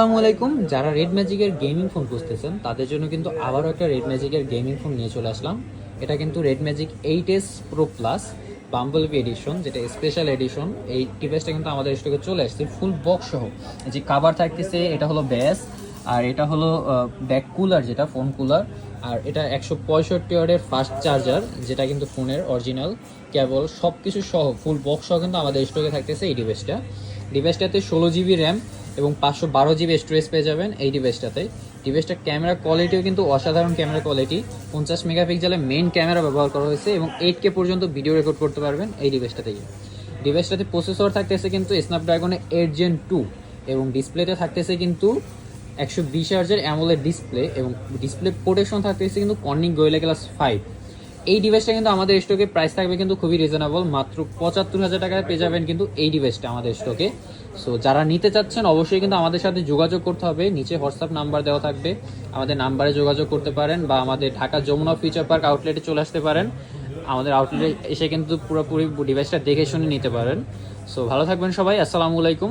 আসসালামু আলাইকুম। যারা রেড ম্যাজিকের গেমিং ফোন খুঁজতেছেন তাদের জন্য কিন্তু আবারও একটা রেড ম্যাজিকের গেমিং ফোন নিয়ে চলে আসলাম। এটা কিন্তু red magic 8s pro plus bumblebee edition, যেটা স্পেশাল এডিশন। এই ডিভাইসটা কিন্তু আমাদের স্টকে চলে আসছে ফুল বক্স সহ। যে কাভার থাকতেছে, এটা হলো ব্যাস, আর এটা হলো ব্যাক কুলার, যেটা ফোন কুলার। আর এটা 165 ওয়াটের ফাস্ট চার্জার, যেটা কিন্তু ফোনের অরিজিনাল কেবল সব কিছু সহ ফুল বক্স সহ কিন্তু আমাদের স্টকে থাকতেছে এই ডিভাইসটাতে 16 জিবি র্যাম এবং 512 জিবি স্টোরেজ পেয়ে যাবেন এই ডিভাইসটাতে। ডিভাইসটার ক্যামেরা কোয়ালিটিও কিন্তু অসাধারণ ক্যামেরা কোয়ালিটি। 50 মেগাপিক্সেলের মেইন ক্যামেরা ব্যবহার করা হয়েছে এবং 8K পর্যন্ত ভিডিও রেকর্ড করতে পারবেন এই ডিভাইসটাতে প্রসেসর থাকতেছে কিন্তু স্ন্যাপড্রাগনের 8 Gen 2 এবং ডিসপ্লেতে থাকতেছে কিন্তু 120 হার্জের অ্যামোলেড ডিসপ্লে এবং ডিসপ্লে প্রোটেকশন থাকতেছে কিন্তু কর্নিং গোরিলা গ্লাস 5। এই ডিভাইসটা কিন্তু আমাদের স্টকে প্রাইস থাকবে কিন্তু খুবই রিজনেবল, মাত্র 75,000 টাকায় পেয়ে যাবেন কিন্তু এই ডিভাইসটা আমাদের স্টকে। সো যারা নিতে চাচ্ছেন অবশ্যই কিন্তু আমাদের সাথে যোগাযোগ করতে হবে। নিচে হোয়াটসঅ্যাপ নাম্বার দেওয়া থাকবে, আমাদের নাম্বারে যোগাযোগ করতে পারেন বা আমাদের ঢাকা যমুনা ফিউচার পার্ক আউটলেটে চলে আসতে পারেন। আমাদের আউটলেটে এসে কিন্তু পুরোপুরি ডিভাইসটা দেখে শুনে নিতে পারেন। সো ভালো থাকবেন সবাই, আসসালামু আলাইকুম।